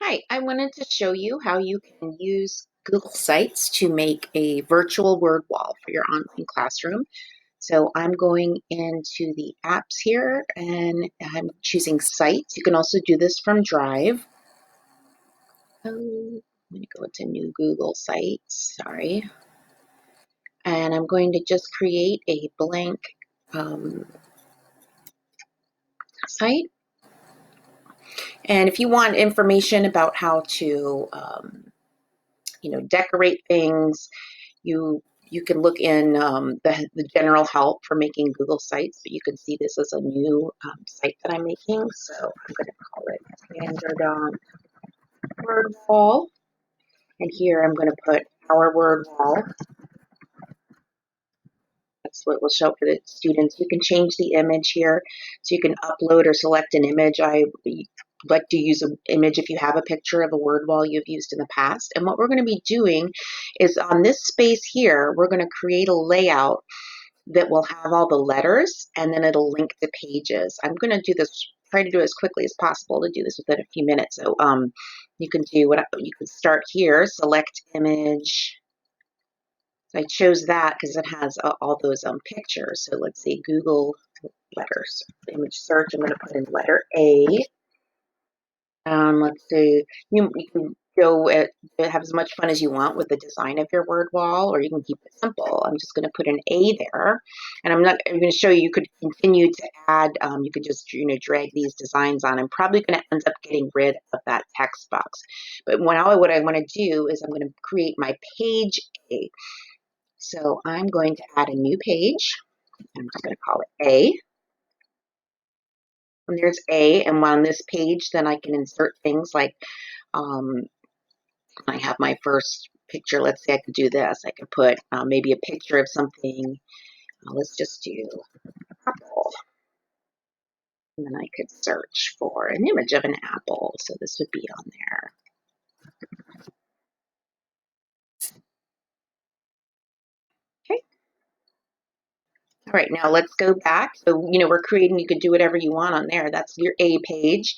Hi, I wanted to show you how you can use Google Sites to make a virtual word wall for your online classroom. So I'm going into the apps here and I'm choosing Sites. You can also do this from Drive. Oh, I'm going to go into New Google Sites, sorry. And I'm going to just create a blank um, site. And if you want information about how to, decorate things, you can look in the general help for making Google Sites, but you can see this is a new site that I'm making. So I'm going to call it Androdon Word Wall. And here I'm going to put our word wall. That's what will show up for the students. You can change the image here. So you can upload or select an image. I like to use an image if you have a picture of a word wall you've used in the past. And what we're going to be doing is on this space here, we're going to create a layout that will have all the letters and then it'll link the pages. I'm going to do this, try to do it as quickly as possible to do this within a few minutes. So you can do what you can start here, select image. So I chose that because it has all those pictures. So let's see, Google letters, image search. I'm going to put in letter A. Let's see, you can go have as much fun as you want with the design of your word wall, or you can keep it simple. I'm just going to put an A there, and I'm going to show you. You could continue to add. You could just drag these designs on. I'm probably going to end up getting rid of that text box, but what I want to do is I'm going to create my page A. So I'm going to add a new page. I'm just going to call it A. And there's A, and on this page, then I can insert things like um, I have my first picture. Let's say I could do this. I could put maybe a picture of something. Let's just do apple. And then I could search for an image of an apple. So this would be on there. Okay. All right, now let's go back. So, we're creating, you could do whatever you want on there. That's your A page.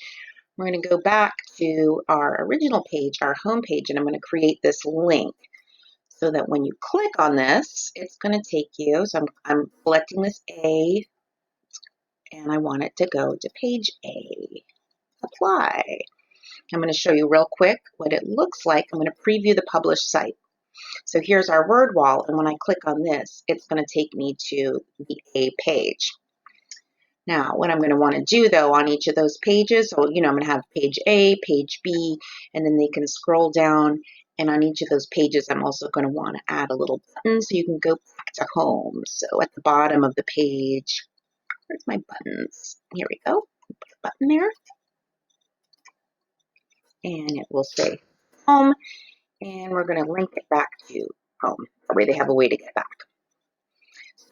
We're going to go back to our original page, our home page, and I'm going to create this link so that when you click on this, it's going to take you. So I'm selecting this A and I want it to go to page A. Apply. I'm going to show you real quick what it looks like. I'm going to preview the published site. So here's our word wall, and when I click on this, it's going to take me to the A page. Now, what I'm going to want to do, though, on each of those pages, so, I'm going to have page A, page B, and then they can scroll down, and on each of those pages, I'm also going to want to add a little button so you can go back to home. So at the bottom of the page, where's my buttons? Here we go. Put a button there, and it will say home, and we're going to link it back to home. That way they have a way to get back.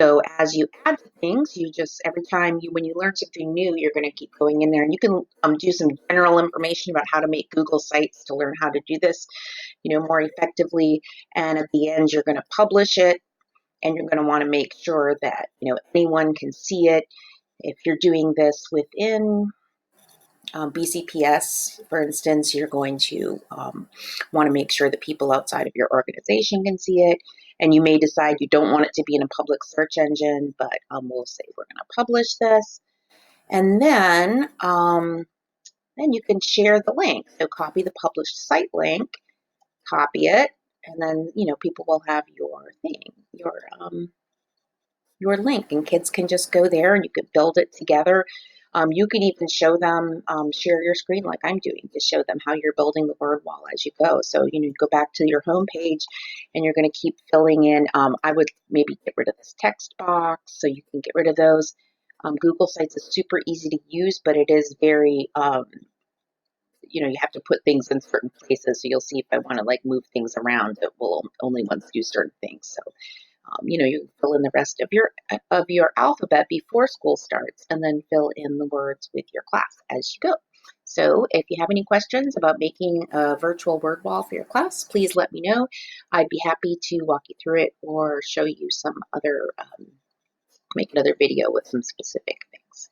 So as you add things, you just, every time when you learn something new, you're going to keep going in there, and you can do some general information about how to make Google Sites to learn how to do this, more effectively. And at the end, you're going to publish it, and you're going to want to make sure that, anyone can see it. If you're doing this within BCPS, for instance, you're going to want to make sure that people outside of your organization can see it. And you may decide you don't want it to be in a public search engine, but we'll say we're going to publish this. And then you can share the link. So copy the published site link, copy it, and then people will have your thing, your link, and kids can just go there and you could build it together. You could even show them, share your screen like I'm doing to show them how you're building the word wall as you go. So, go back to your home page and you're going to keep filling in. I would maybe get rid of this text box so you can get rid of those. Google Sites is super easy to use, but it is very, you have to put things in certain places. So you'll see if I want to like move things around, it will only want to do certain things. So you fill in the rest of your alphabet before school starts, and then fill in the words with your class as you go. So if you have any questions about making a virtual word wall for your class, please let me know. I'd be happy to walk you through it or show you some other, make another video with some specific things.